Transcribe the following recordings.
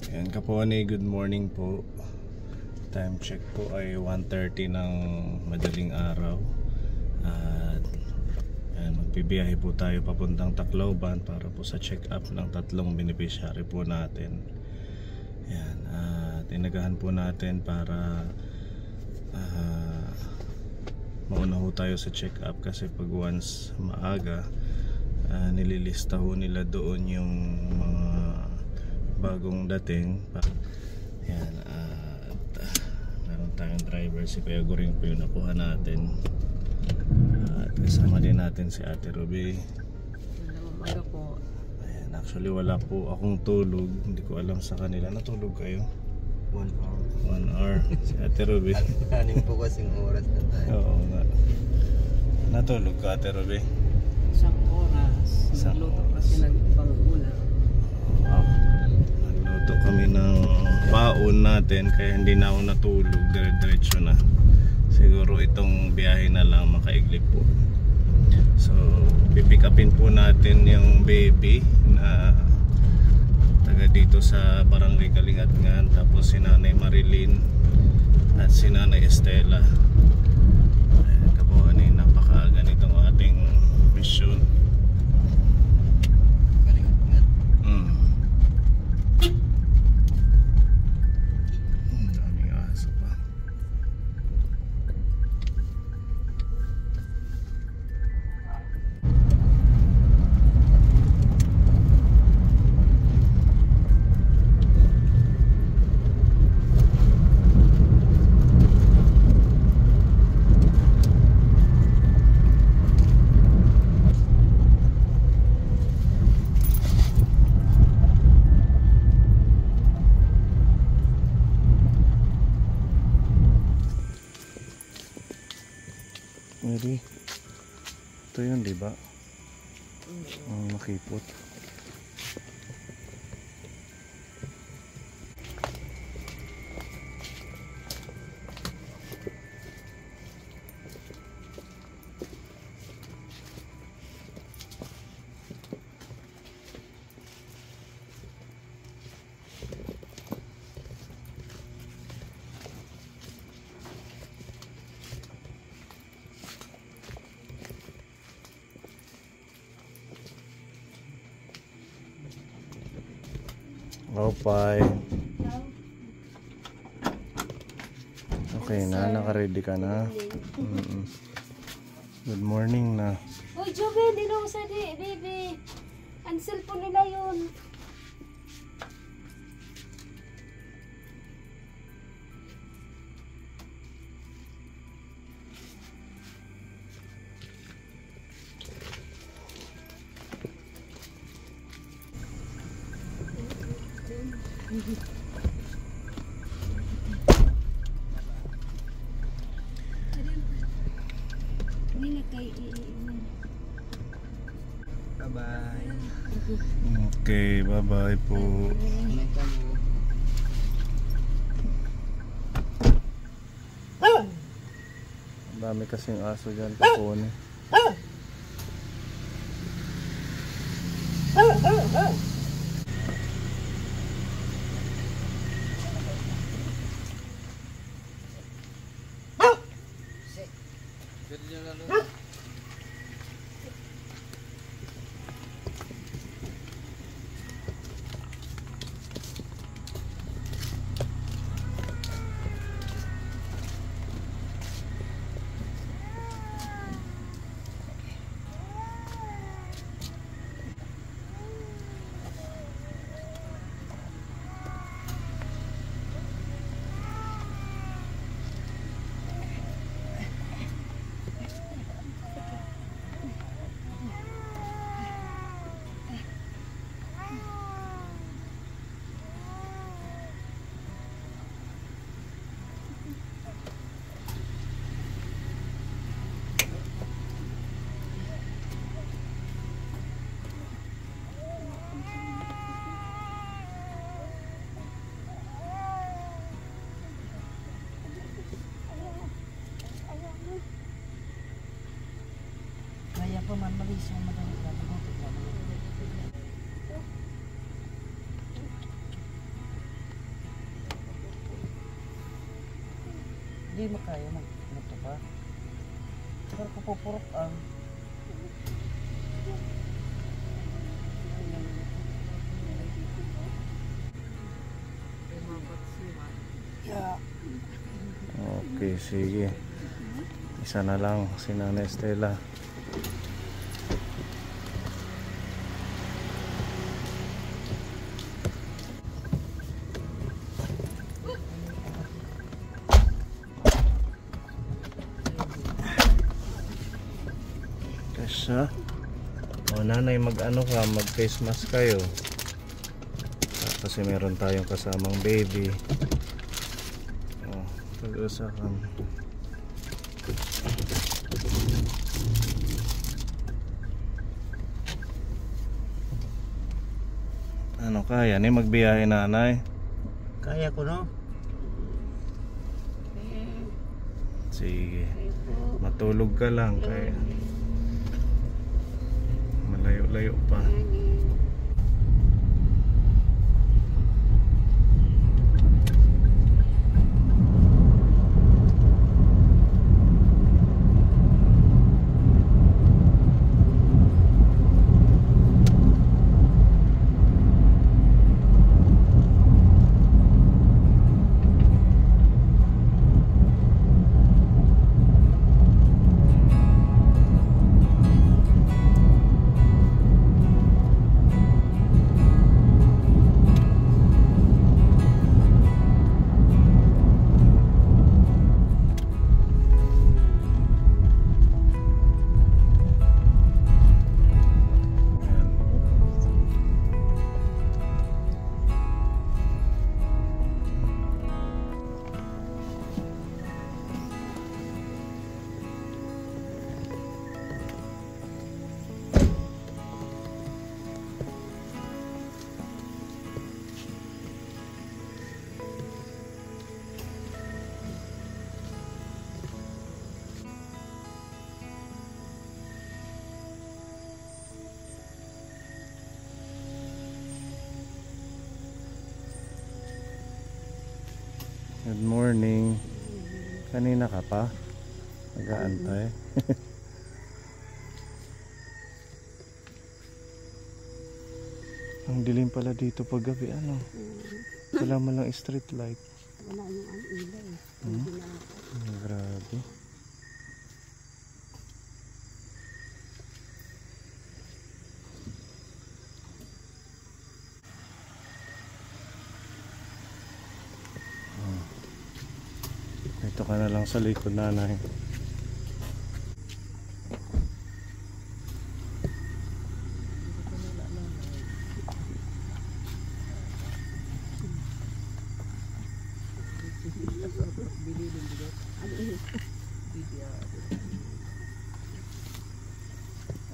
Ayan, Kapone, good morning po. Time check po ay 1:30 ng madaling araw. At ayan, magbibiyahe po tayo papuntang Tacloban para po sa check-up ng 3 beneficiary po natin. Ayan, at inagahan po natin para mauna ho tayo sa check-up kasi pag once maaga, nililista ho nila doon yung mga bagong dating. Ayan, at meron tayong driver, si Kuya Goring po yung nakuha natin. At kasama din natin si Ate Ruby. Umaga po. Ayan, actually wala po akong tulog. Hindi ko alam sa kanila. Natulog kayo? 1 hour. 1 hour. Si Ate Ruby. Anim po kasing oras na tayo. Oo nga. Natulog ka, Ate Ruby? Isang oras. Nagluto kasi nagpang-ulam. Nagluto kami ng baon natin kaya hindi na ako natulog. Dire-diretso na. Siguro itong biyahe na lang makaigli po. So pipick upin po natin yung baby na taga dito sa Barangay Kalingatngan. Tapos si Nanay Marilyn at si Nanay Estela. Ayan, kabuhan eh, napakaaga nitong ating mission. Daming aso pa. Mary, ito yun, di ba? Ang makipot. Okay. Okay na, naka-ready ka na. Good morning na. Uy, Jovel, dino sa di, baby. Ang cellphone nila yun. Bye-bye. Okay, bye-bye po. Ang dami kasing aso dyan, Kapone. Kaya pa man malis yung madami. Hindi makaya magmuto pa. Pero kupupurok ang. Okay, sige. Isa na lang si Nanay Estela. Kasya. O nanay, mag-ano ka, mag-face mask kayo. Kasi meron tayong kasamang baby. O, pag-usakan. Ano kaya ni magbiyahe nanay? Kaya ko, no? Sige. Matulog ka lang kaya malayo-layo pa. Good morning. Kanina ka pa? Nag-aantay. Ang dilim pala dito pag gabi, ano? Wala man lang street light. Wala yung ang ilaw. Grabe. Dito ka na lang sa likod nanay.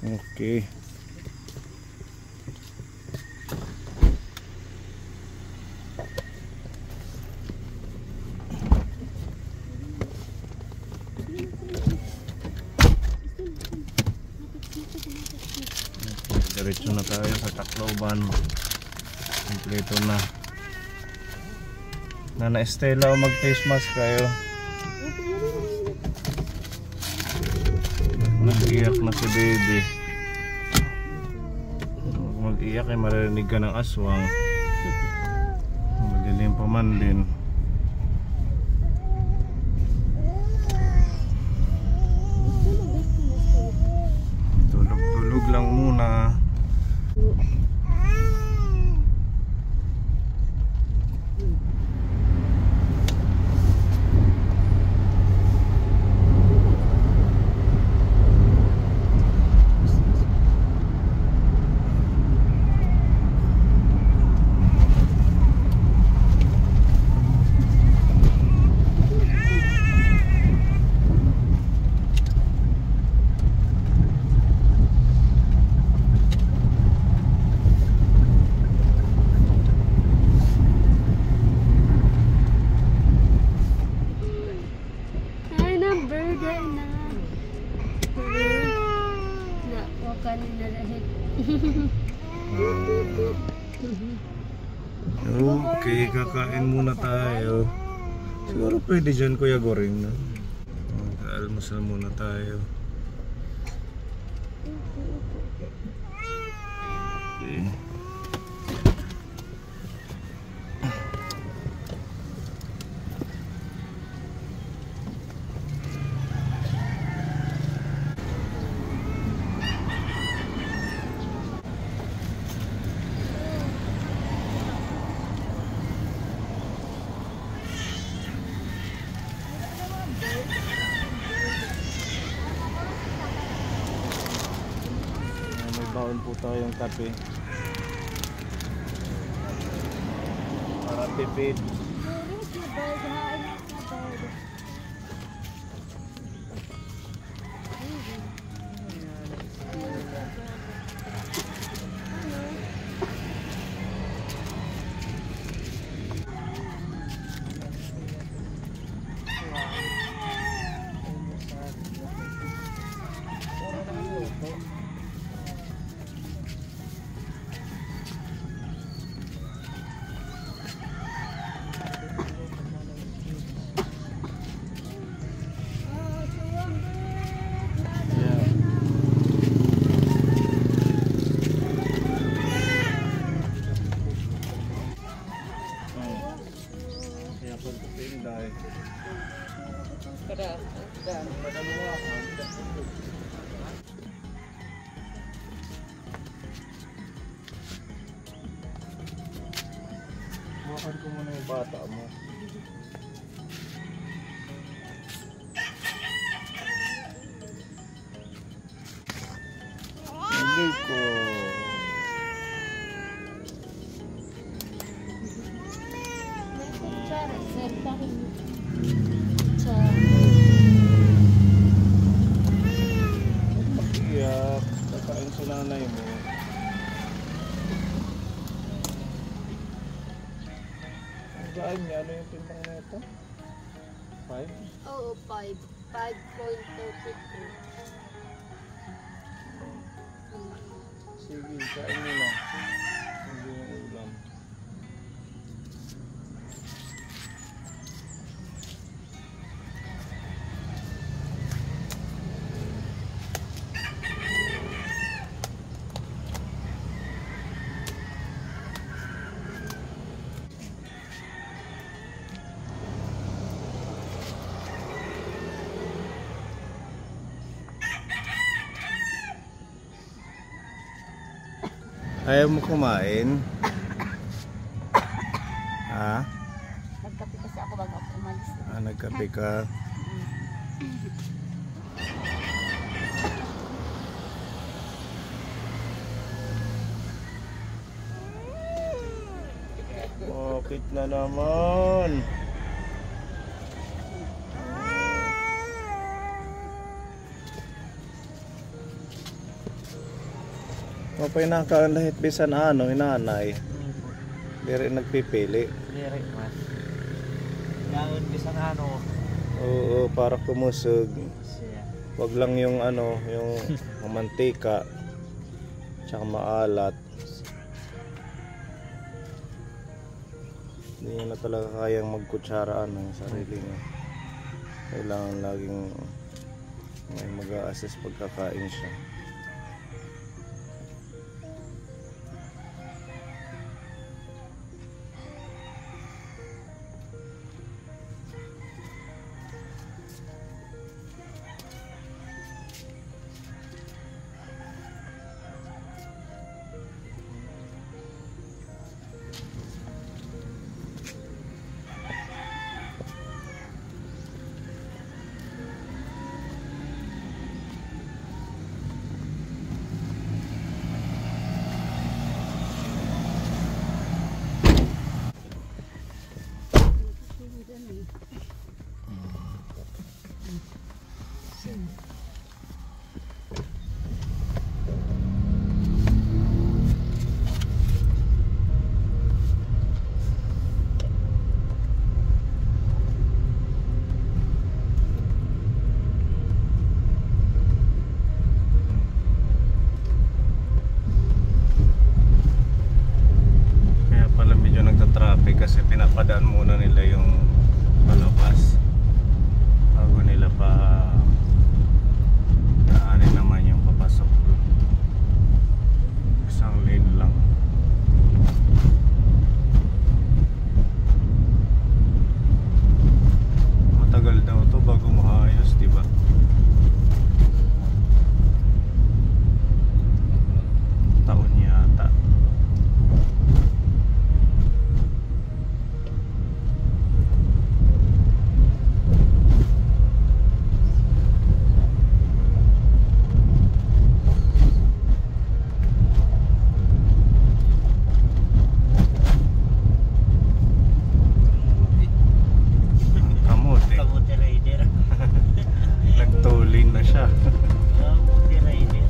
Okay. Diretso na tayo sa Tacloban. Kompleto na. Nana Estela, mag face mask kayo. Nag-iyak na si baby. Mag-iyak ay maririnig ka ng aswang. Madilim pa man din. Tulog-tulog lang muna. Okay, kakain muna tayo. Siguro pwede dyan, Kuya Goring, no? Almusal muna tayo. Okay. May baon po tayong kape para tipid. Bukan ko muna yung bata mo. Hindi ko. Iyak, kakain sa nanay mo. Ang gaan niya, ano yung timbang na ito? 5? Oo, 5. 5.32. Sige, kain mo na. Hindi yung ulam. Ayaw mo kumain? Ha? Nagkape kasi ako bago ako umalis. Nagkape ka? Bakit na naman? Mapay nakalahit bisan ano, hinanay. Diri nagpipili. Diri mas. Ngayon bisan ano. Oo, para kumusog. Siya. Wag lang yung ano, yung mantika. Tsaka maalat. Hindi niya na talaga kayang magkutsaraan ng sarili niya. Kailangan laging may mag-a-assist pagkakain siya. Kasi pinapadaan muna nila yung palabas bago nila pa daanin naman yung papasok doon. Isang lane lang. Matagal daw to bago maayos, diba? Taon yata. Kamote. Kabuti rider. Nagtulin na siya. Kabuti rider.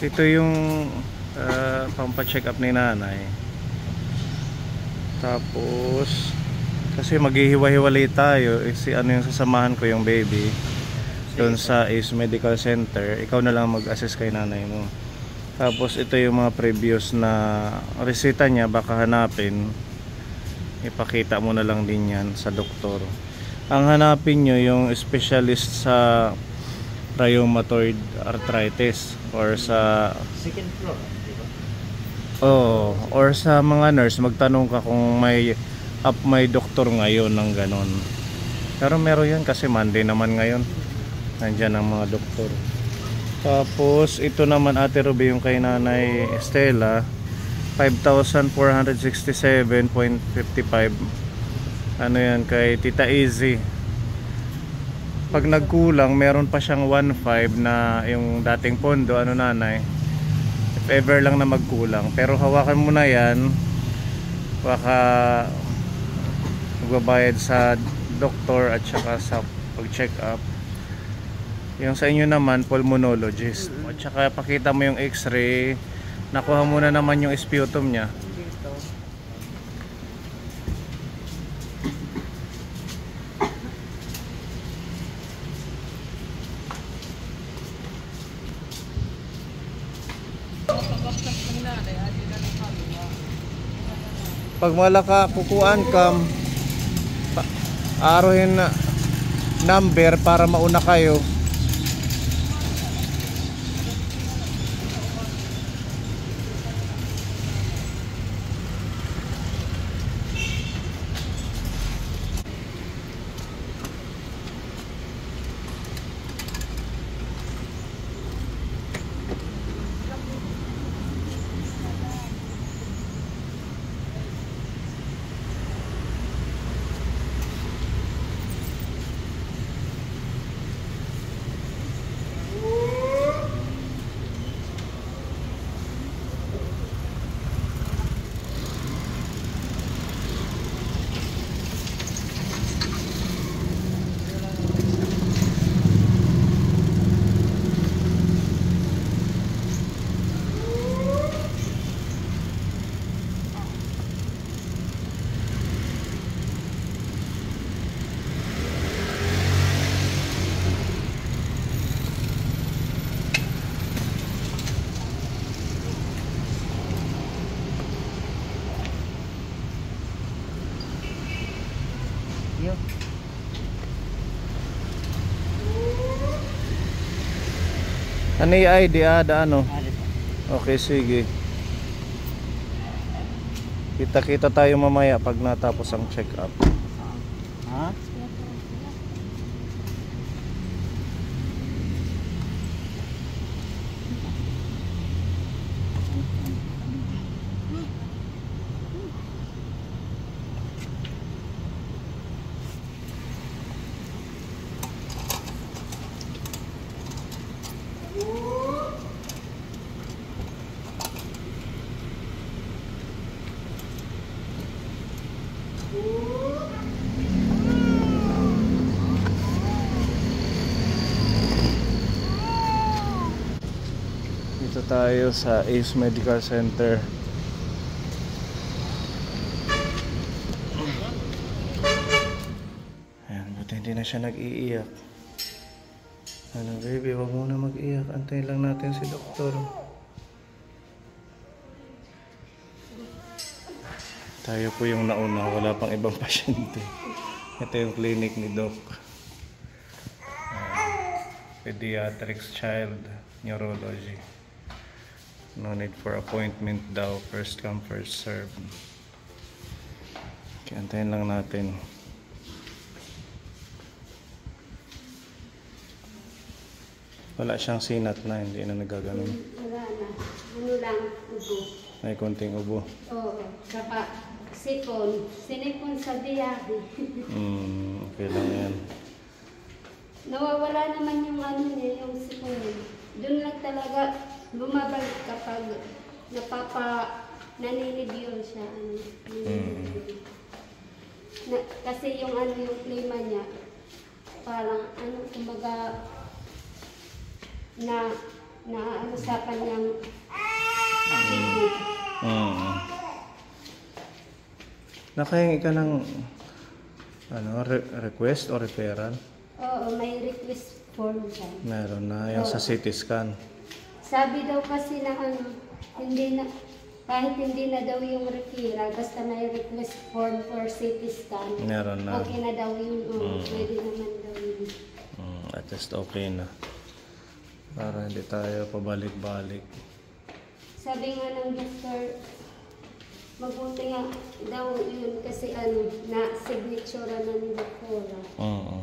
Ito yung pampa-check up ni nanay. Tapos kasi maghihiwa-hiwalay tayo, si ano yung sasamahan ko yung baby doon sa Ace Medical Center. Ikaw na lang mag-assist kay nanay mo. Tapos ito yung mga previous na reseta niya, baka hanapin. Ipakita mo na lang din yan sa doktor. Ang hanapin nyo yung specialist sa rheumatoid arthritis or sa Second floor, di ba? or sa mga nurse, magtanong ka kung may doktor ngayon ng ganon. Pero meron yun kasi Monday naman ngayon. Nandyan ang mga doktor. Tapos ito naman Ate Ruby, yung kay Nanay Estela, 5,467.55. Ano yan kay Tita Easy. Pag nagkulang, meron pa siyang 1.5 na yung dating pondo, ano nanay, if ever lang na magkulang. Pero hawakan mo na yan, baka magbabayad sa doktor at saka sa pag-check up. Yung sa inyo naman, pulmonologist. At saka pakita mo yung x-ray, nakuha mo na naman yung sputum niya. Pag malaka kukuan kam, aruhin na number para mauna kayo. Ano yung ID ano? Alis. Okay, sige. Kita-kita tayo mamaya pag natapos ang check-up. Ha? Dito tayo sa Ace Medical Center. Ayan, buti hindi na siya nag-iiyak. Ano baby, wag muna mag-iyak. Antayin lang natin si doktor. Tayo po yung nauna, wala pang ibang pasyente. Ito yung clinic ni Doc. Pediatrics Child Neurology. No need for appointment daw. First come, first serve. Okay, antayin lang natin. Wala siyang sinat na, hindi na nagaganon. Wala na. Ano lang, ubo. May konting ubo. Oo. Saka sinipon sa biyahe. Okay lang yan. Nawawala naman yung ano niya, yung sipon. Doon lang talaga bumabalik kapag naninibyo siya. Kasi yung ano yung klima niya, parang ano, kumbaga, na ano sa kanyang bibig. Nakahingi ka ng ano, request o referral? Oo, may request form siya. Meron na, yung sa CT scan. Sabi daw kasi na ano, kahit hindi na daw yung referral, basta may request form for CT scan. Meron na. Okay na daw yun, pwede naman daw yun. At least okay na. Para hindi tayo pabalik-balik. Sabi nga ng doktor, mabuti nga daw yun kasi ano, na signature na ni doktora. Oo.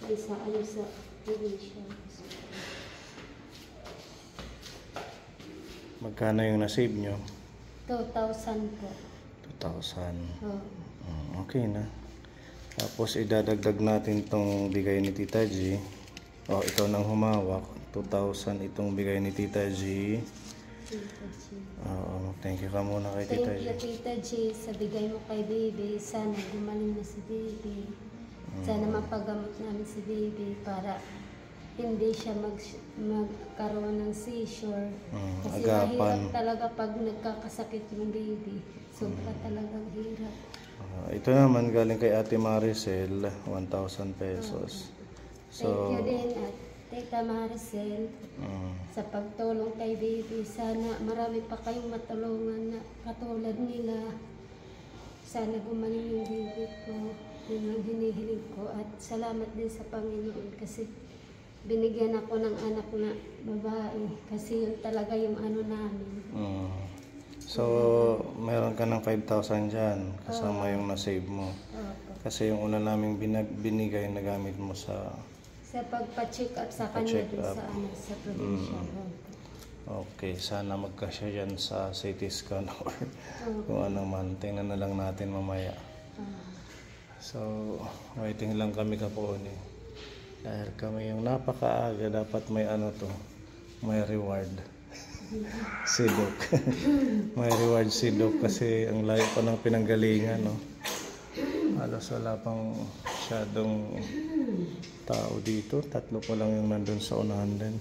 Ay sa ano sa provincial. Magkano yung nasave nyo? 2,000 po. 2,000. Oo. Okay na. Tapos idadagdag natin tong bigay ni Tita G. Ito nang humawak. 2,000 itong bigay ni Tita G. Thank you ka muna kay Tita G. Thank you, Tita G, sa bigay mo kay Baby. Sana gumaling na si Baby. Sana mapagamot namin si Baby para hindi siya magkaroon ng seizure. Kasi agapan. mahirap talaga pag nagkakasakit yung baby. Sobra talagang hirap. Ito naman galing kay Ate Maricel, 1,000 pesos. Thank you din at Tita Maricel sa pagtulong kay Baby. Sana marami pa kayong matulungan na katulad nila. Sana gumaling yung baby ko. Yun ang hinihiling ko. At salamat din sa Panginoon kasi binigyan ako ng anak na babae. Kasi yun talaga yung ano namin. So, meron ka ng 5,000 dyan kasama yung na-save mo. Kasi yung una naming binigay na gamit mo sa pagpa-check up sa kanya din sa probinsya. Okay, sana magkasya yan sa CT scan or kung ano man. Tingnan na lang natin mamaya. So, waiting lang kami kapon eh. Dahil kami yung napakaaga, dapat may ano to, may reward. Si Doc. May reward si Doc kasi ang layo pa ng pinanggalingan, no? Halos wala pang masyadong tao dito. 3 pa lang yung nandun sa unahan din.